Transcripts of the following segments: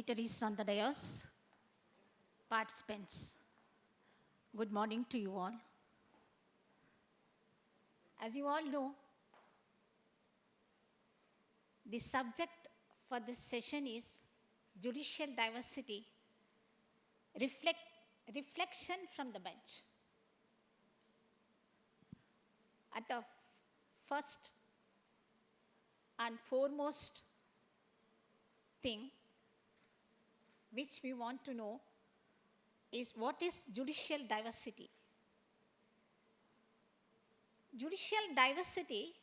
dignitaries on the dais, participants, good morning to you all. As you all know, the subject for this session is judicial diversity, reflection from the bench. At the first and foremost thing which we want to know is what is judicial diversity. Judicial diversity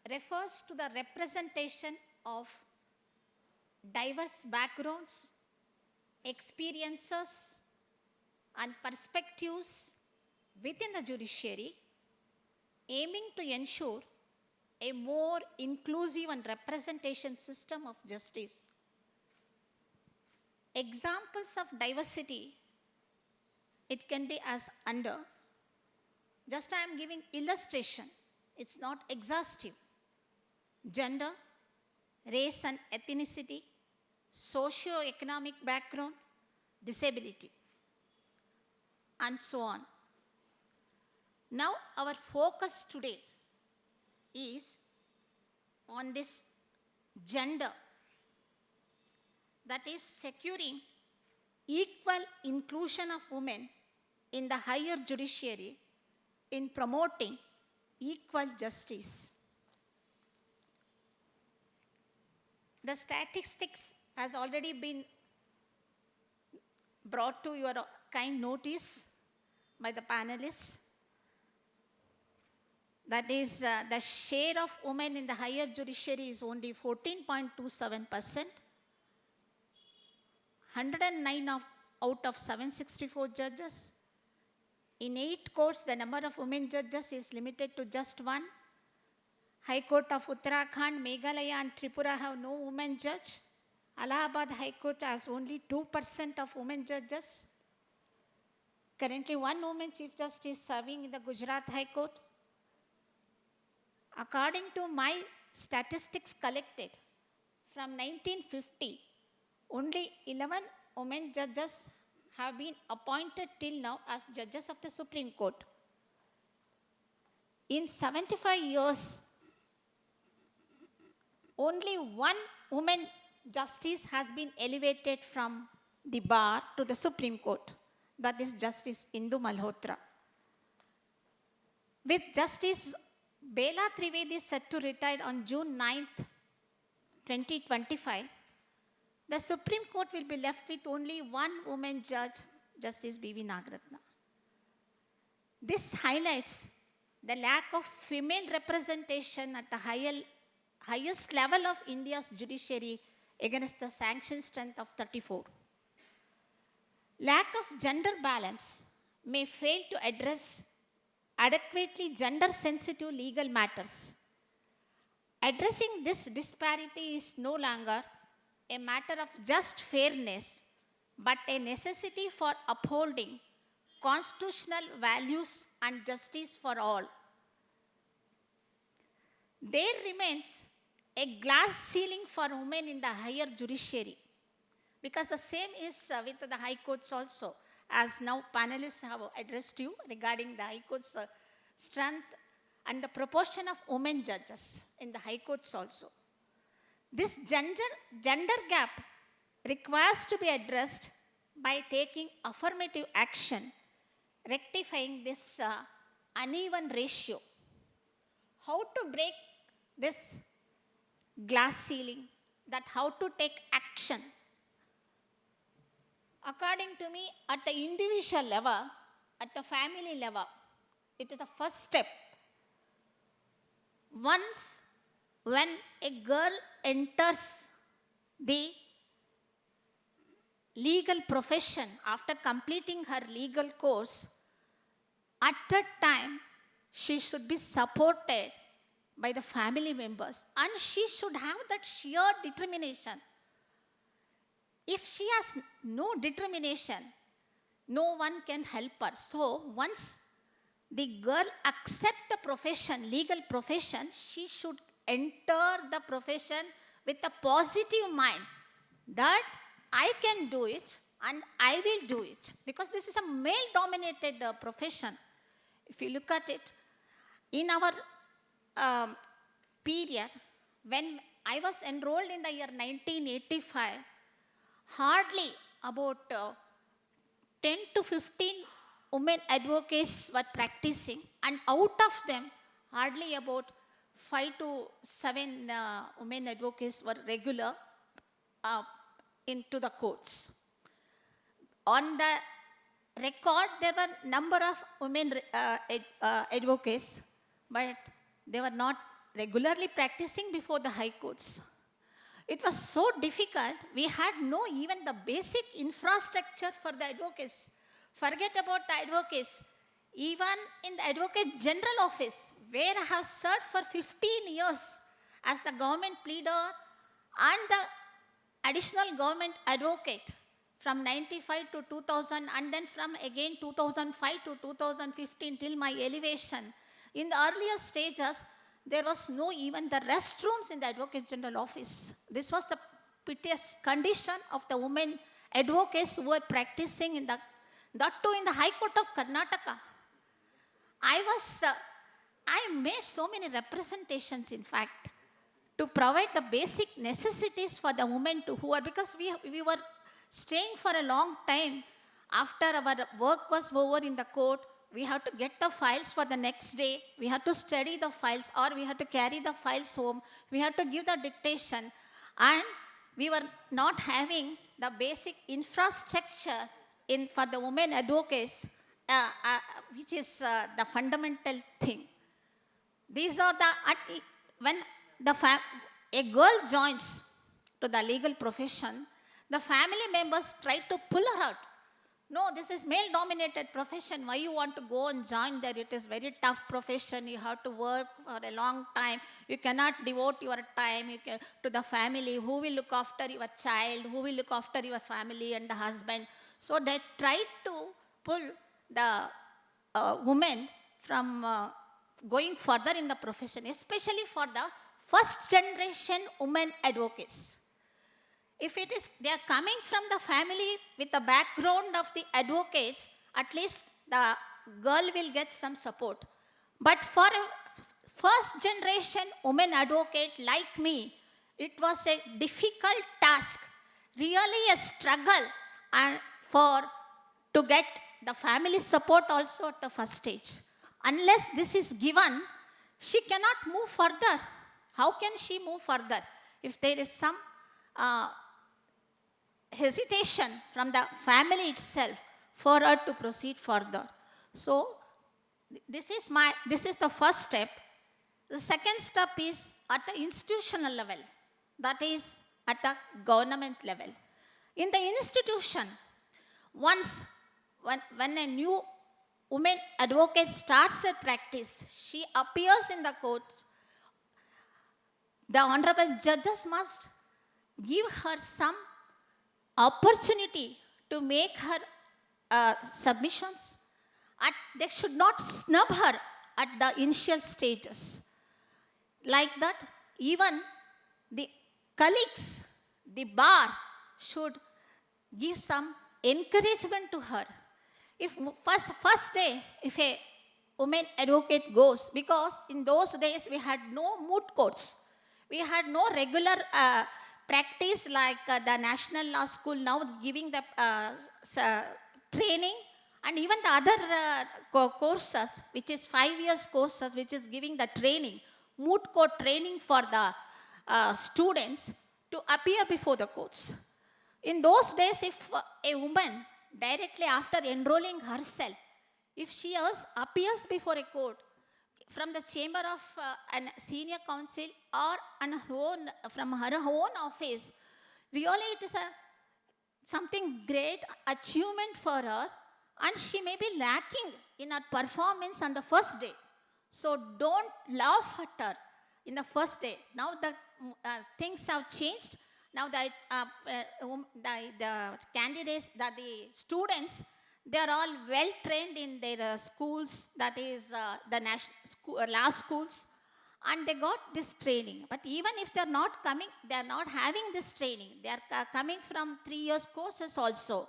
refers to the representation of diverse backgrounds, experiences, and perspectives within the judiciary, aiming to ensure a more inclusive and representation system of justice. Examples of diversity, it can be as under. Just I am giving illustration, it's not exhaustive. Gender, race and ethnicity, socio-economic background, disability, and so on. Now our focus today is on this gender, that is securing equal inclusion of women in the higher judiciary in promoting equal justice. The statistics has already been brought to your kind notice by the panelists. That is, the share of women in the higher judiciary is only 14.27%. 109 out of 764 judges. In 8 courts, the number of women judges is limited to just 1. High Court of Uttarakhand, Meghalaya and Tripura have no women judge. Allahabad High Court has only 2% of women judges. Currently, 1 woman Chief Justice serving in the Gujarat High Court. According to my statistics collected, from 1950, only 11 women judges have been appointed till now as judges of the Supreme Court. In 75 years, only 1 woman justice has been elevated from the bar to the Supreme Court. That is Justice Indu Malhotra. With Justice Bela Trivedi set to retire on June 9th, 2025, the Supreme Court will be left with only 1 woman judge, Justice B.V. Nagaratna. This highlights the lack of female representation at the highest level of India's judiciary against the sanction strength of 34. Lack of gender balance may fail to address adequately gender-sensitive legal matters. Addressing this disparity is no longer a matter of just fairness, but a necessity for upholding constitutional values and justice for all. There remains a glass ceiling for women in the higher judiciary, because the same is with the high courts also, as now panelists have addressed you regarding the high court's strength and the proportion of women judges in the high courts also. This gender gap requires to be addressed by taking affirmative action, rectifying this uneven ratio. How to break this glass ceiling, that how to take action? According to me, at the individual level, at the family level, it is the first step. Once when a girl enters the legal profession after completing her legal course, at that time she should be supported by the family members, and she should have that sheer determination. If she has no determination, no one can help her. So once the girl accepts the profession, legal profession, she should enter the profession with a positive mind that I can do it and I will do it, because this is a male dominated profession. If you look at it, in our period, when I was enrolled in the year 1985, hardly about 10 to 15 women advocates were practicing, and out of them, hardly about 5 to 7 women advocates were regular into the courts. On the record, there were number of women advocates, but they were not regularly practicing before the high courts. It was so difficult, we had no even the basic infrastructure for the advocates. Forget about the advocates. Even in the Advocate General Office, where I have served for 15 years as the government pleader and the additional government advocate from 95 to 2000, and then from again 2005 to 2015 till my elevation. In the earlier stages, there was no even the restrooms in the Advocate General Office. This was the piteous condition of the women advocates who were practicing in the, that too in the High Court of Karnataka. I made so many representations, in fact, to provide the basic necessities for the women to who are, because we were staying for a long time. After our work was over in the court, we have to get the files for the next day. We have to study the files, or we have to carry the files home. We have to give the dictation. And we were not having the basic infrastructure for the women advocates, which is the fundamental thing. These are the, when a girl joins to the legal profession, the family members try to pull her out. No, this is male-dominated profession. Why you want to go and join there? It is very tough profession. You have to work for a long time. You cannot devote your time to the family. Who will look after your child? Who will look after your family and the husband? So they try to pull the women from going further in the profession, especially for the first generation women advocates. If it is, they are coming from the family with the background of the advocates, at least the girl will get some support. But for a first generation woman advocate like me, it was a difficult task, really a struggle, and to get the family support also at the first stage. Unless this is given, she cannot move further. How can she move further? If there is some hesitation from the family itself for her to proceed further. So this is the first step. The second step is at the institutional level, that is at the government level. In the institution, once when a new woman advocate starts her practice, she appears in the court, the honorable judges must give her some opportunity to make her submissions. They should not snub her at the initial stages. Like that, even the colleagues, the bar, should give some encouragement to her. If first day, if a woman advocate goes, because in those days we had no moot courts, we had no regular practice like the National Law School now giving the training, and even the other courses, which is 5 years courses, which is giving the training, moot court training for the students to appear before the courts. In those days, if a woman directly after enrolling herself, if she appears before a court from the chamber of a senior counsel or from her own office, really it is something great achievement for her, and she may be lacking in her performance on the first day. So don't laugh at her in the first day. Now the things have changed. Now the candidates, the students, they are all well trained in their schools, that is the national law schools, and they got this training. But even if they're not coming, they're not having this training. They're coming from 3 years courses also,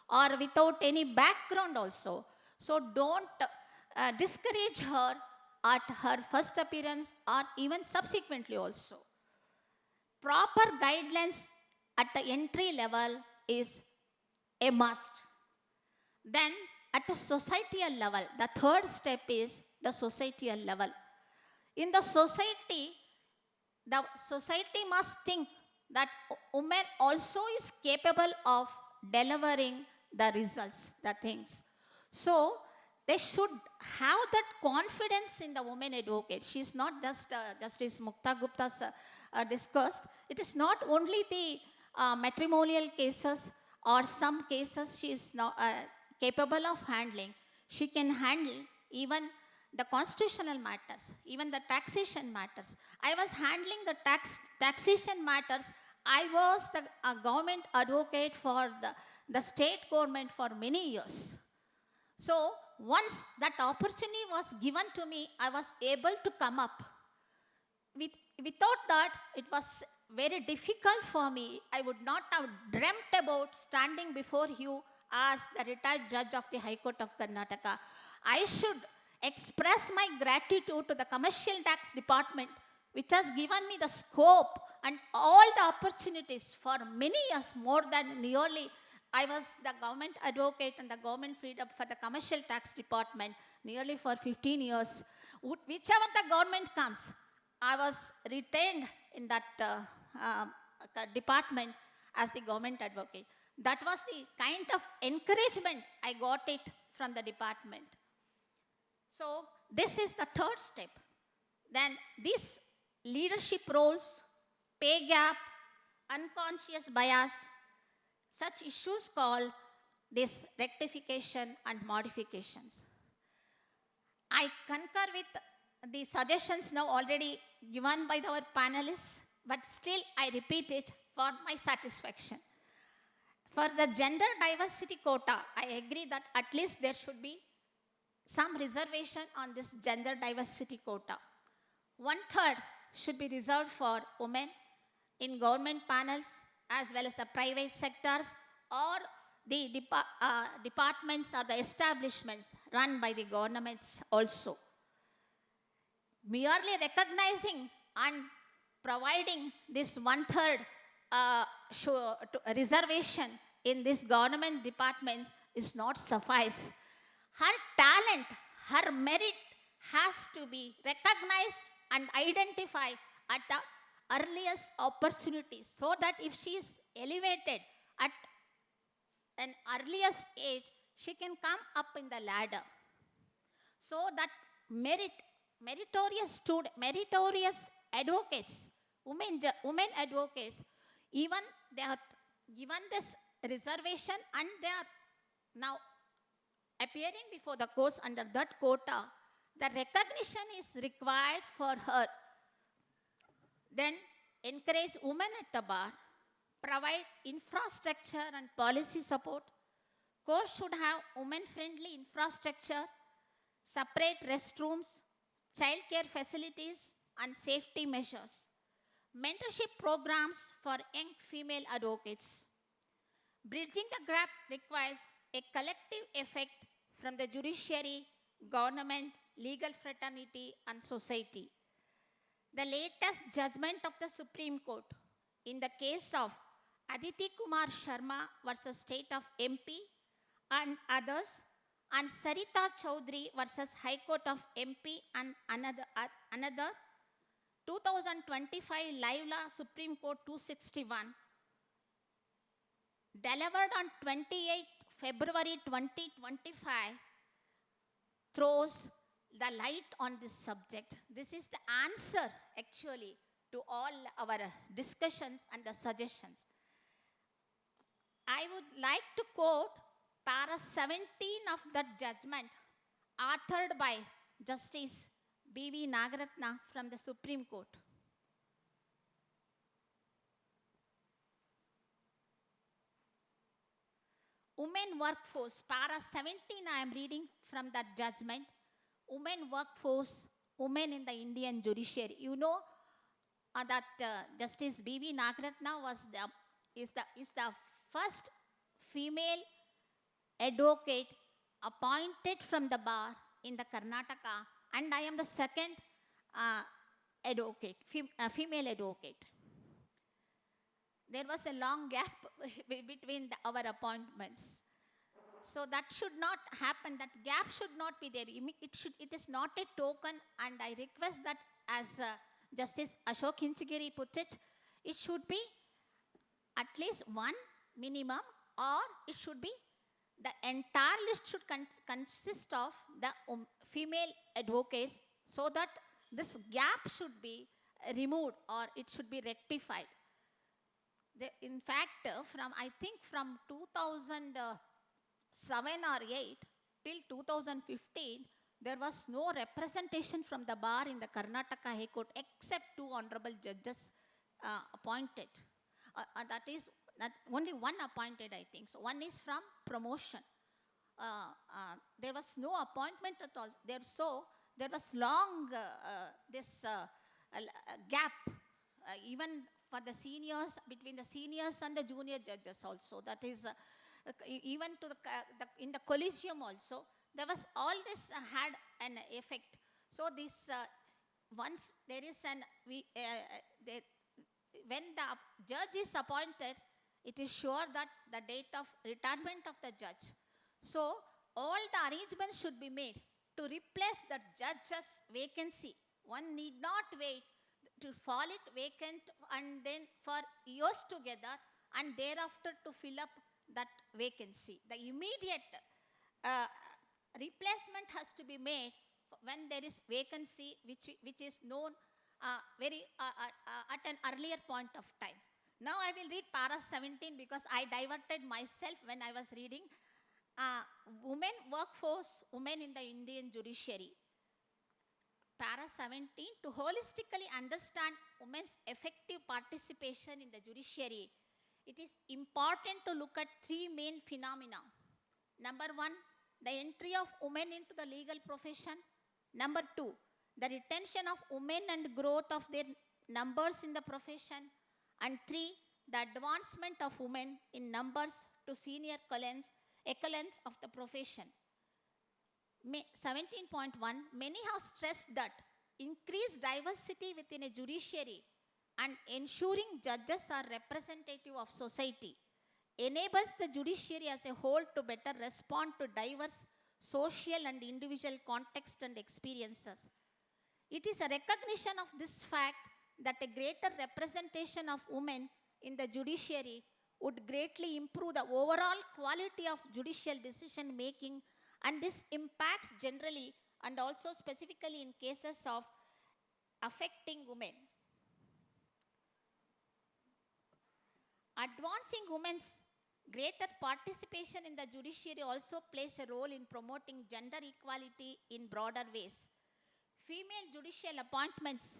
or without any background also. So don't discourage her at her first appearance or even subsequently also. Proper guidelines at the entry level is a must. Then at the societal level, the third step is the societal level. In the society must think that women also is capable of delivering the results, the things. So they should have that confidence in the woman advocate. She is not just Justice Mukta Gupta discussed. It is not only the matrimonial cases or some cases she is not capable of handling. She can handle even the constitutional matters, even the taxation matters. I was handling the taxation matters. I was the government advocate for the state government for many years. So once that opportunity was given to me, I was able to come up. Without that, it was very difficult for me. I would not have dreamt about standing before you as the retired judge of the High Court of Karnataka. I should express my gratitude to the Commercial Tax Department, which has given me the scope and all the opportunities for many years, more than nearly. I was the government advocate and the government freedom for the Commercial Tax Department nearly for 15 years. Whichever the government comes, I was retained in that department as the government advocate. That was the kind of encouragement I got it from the department. So this is the third step. Then these leadership roles, pay gap, unconscious bias, such issues called this rectification and modifications. I concur with the suggestions now already given by our panelists, but still I repeat it for my satisfaction. For the gender diversity quota, I agree that at least there should be some reservation on this gender diversity quota. 1/3 should be reserved for women in government panels as well as the private sectors or the departments or the establishments run by the governments also. Merely recognizing and providing this 1/3 reservation in this government departments is not suffice. Her talent, her merit has to be recognized and identified at the earliest opportunity, so that if she is elevated at an earliest age, she can come up in the ladder. So that meritorious advocates, women advocates, even they are given this reservation and they are now appearing before the courts under that quota, the recognition is required for her. Then encourage women at the bar, provide infrastructure and policy support. Courts should have women-friendly infrastructure, separate restrooms, childcare facilities, and safety measures. Mentorship programs for young female advocates. Bridging the gap requires a collective effect from the judiciary, government, legal fraternity, and society. The latest judgment of the Supreme Court in the case of Aditi Kumar Sharma versus State of MP and others, and Sarita Chaudhary versus High Court of MP and another 2025 Live Law Supreme Court 261, delivered on 28 February 2025, throws the light on this subject. This is the answer actually to all our discussions and the suggestions. I would like to quote para 17 of that judgment, authored by Justice B.V. Nagaratna from the Supreme Court. Women workforce, para 17 I am reading from that judgment. Women workforce, women in the Indian judiciary. You know that Justice B.V. Nagaratna is the first female advocate appointed from the bar in the Karnataka, and I am the second female advocate. There was a long gap between our appointments. So that should not happen. That gap should not be there. It is not a token, and I request that, as Justice Ashok Hinchagiri put it, it should be at least one minimum, or it should be the entire list should consist of the female advocates, so that this gap should be removed or it should be rectified. In fact, I think from 2007 or 8 till 2015, there was no representation from the bar in the Karnataka High Court except 2 honorable judges appointed. That is only one appointed, I think. So one is from promotion. There was no appointment at all. There was long gap, even for the seniors, between the seniors and the junior judges also. That is, even to in the collegium also, there was all this had an effect. So this once there is when the judge is appointed, it is sure that the date of retirement of the judge. So all the arrangements should be made to replace the judge's vacancy. One need not wait to fall it vacant and then for years together, and thereafter to fill up that vacancy. The immediate replacement has to be made when there is vacancy which is known at an earlier point of time. Now I will read para 17 because I diverted myself when I was reading. Women workforce, women in the Indian judiciary. Para 17, to holistically understand women's effective participation in the judiciary, it is important to look at 3 main phenomena. Number 1, the entry of women into the legal profession. Number 2, the retention of women and growth of their numbers in the profession. And 3, the advancement of women in numbers to senior echelons of the profession. 17.1, many have stressed that increased diversity within a judiciary and ensuring judges are representative of society enables the judiciary as a whole to better respond to diverse social and individual contexts and experiences. It is a recognition of this fact that a greater representation of women in the judiciary would greatly improve the overall quality of judicial decision making, and this impacts generally and also specifically in cases of affecting women. Advancing women's greater participation in the judiciary also plays a role in promoting gender equality in broader ways. Female judicial appointments,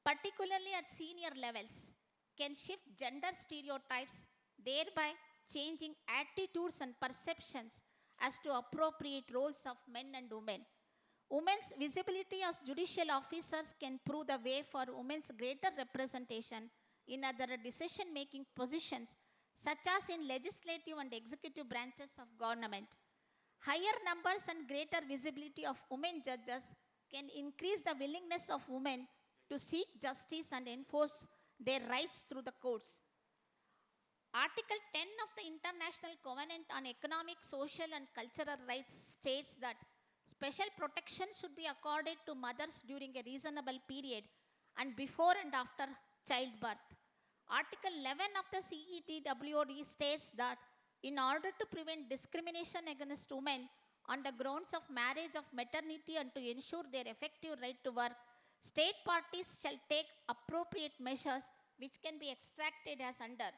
particularly at senior levels, can shift gender stereotypes, thereby changing attitudes and perceptions as to appropriate roles of men and women. Women's visibility as judicial officers can prove the way for women's greater representation in other decision-making positions, such as in legislative and executive branches of government. Higher numbers and greater visibility of women judges can increase the willingness of women to seek justice and enforce their rights through the courts. Article 10 of the International Covenant on Economic, Social and Cultural Rights states that special protection should be accorded to mothers during a reasonable period and before and after childbirth. Article 11 of the CETWOD states that in order to prevent discrimination against women on the grounds of marriage of maternity and to ensure their effective right to work, state parties shall take appropriate measures which can be extracted as under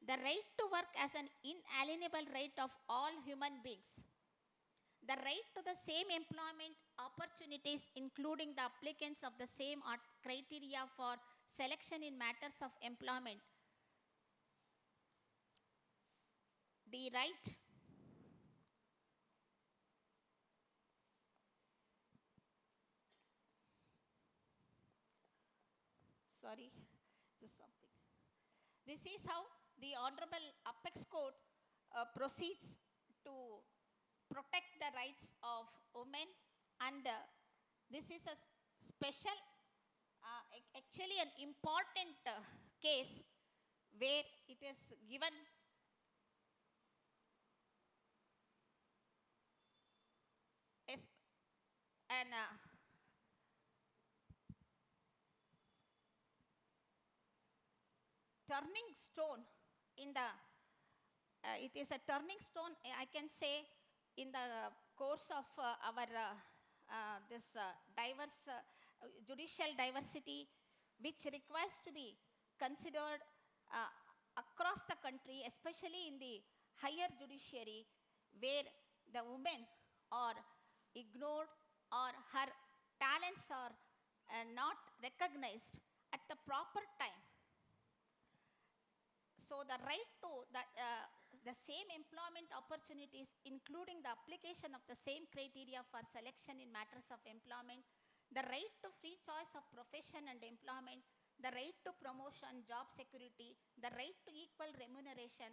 the right to work as an inalienable right of all human beings, the right to the same employment opportunities including the applicants of the same criteria for selection in matters of employment, the right sorry, just something. This is how the Honorable Apex Court proceeds to protect the rights of women, and this is a special, actually an important case where it is given an turning stone in the, it is a turning stone, I can say, in the course of our this diverse judicial diversity, which requires to be considered uh, across the country, especially in the higher judiciary, where the women are ignored or her talents are not recognized at the proper time. So the right to the same employment opportunities, including the application of the same criteria for selection in matters of employment, the right to free choice of profession and employment, the right to promotion, job security, the right to equal remuneration,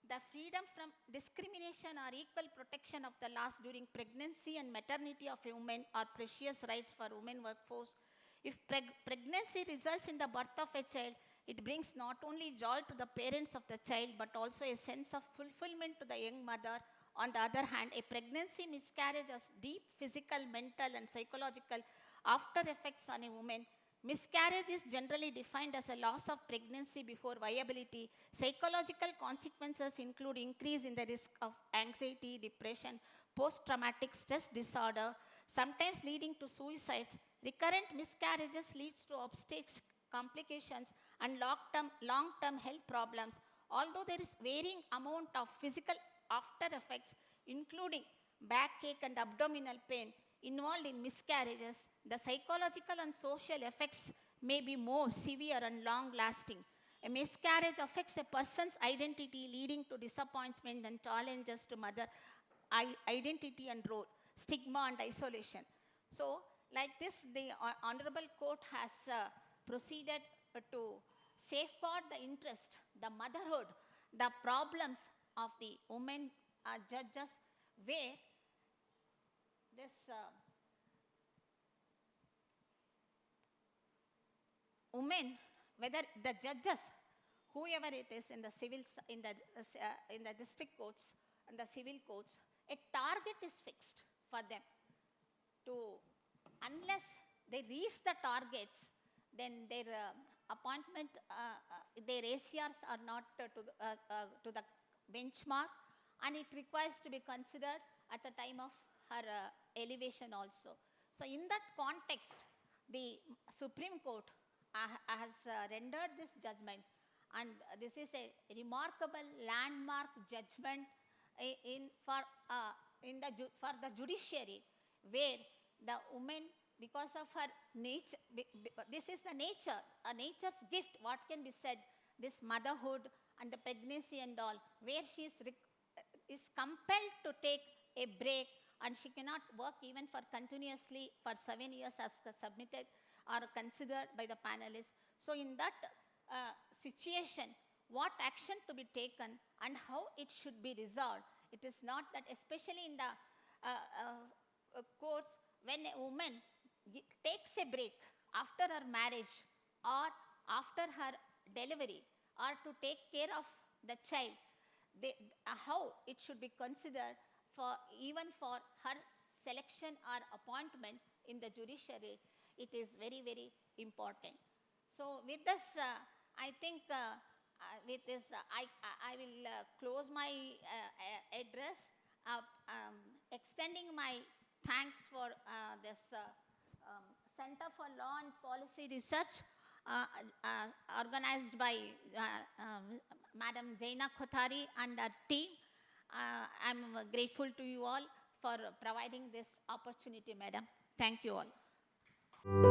the freedom from discrimination or equal protection of the laws during pregnancy and maternity of a woman are precious rights for women workforce. If pregnancy results in the birth of a child, it brings not only joy to the parents of the child, but also a sense of fulfillment to the young mother. On the other hand, a pregnancy miscarriage has deep physical, mental, and psychological after effects on a woman. Miscarriage is generally defined as a loss of pregnancy before viability. Psychological consequences include increase in the risk of anxiety, depression, post-traumatic stress disorder, sometimes leading to suicides. Recurrent miscarriages leads to obstetric complications and long-term health problems. Although there is varying amount of physical after effects, including backache and abdominal pain involved in miscarriages, the psychological and social effects may be more severe and long-lasting. A miscarriage affects a person's identity, leading to disappointment and challenges to mother identity and role, stigma and isolation. So, like this, the Honorable Court has proceeded to safeguard the interest, the motherhood, the problems of the women judges, where this women, whether the judges, whoever it is in the civil, in the district courts and the civil courts, a target is fixed for them to, unless they reach the targets, then their appointment, their ACRs are not to the benchmark, and it requires to be considered at the time of her elevation also. So in that context, the Supreme Court has rendered this judgment, and this is a remarkable landmark judgment for the judiciary, where the woman, because of her nature, this is the nature, a nature's gift, what can be said, this motherhood and the pregnancy and all, where she is compelled to take a break, and she cannot work even for continuously for 7 years as submitted or considered by the panelists. So in that situation, what action to be taken and how it should be resolved? It is not that, especially in the courts, when a woman takes a break after her marriage or after her delivery, or to take care of the child, how it should be considered for even for her selection or appointment in the judiciary, it is very, very important. So with this, I think with this, I will close my address, extending my thanks for this Center for Law and Policy Research, organized by Madam Jaina Kothari and her team. I'm grateful to you all for providing this opportunity, Madam. Thank you all.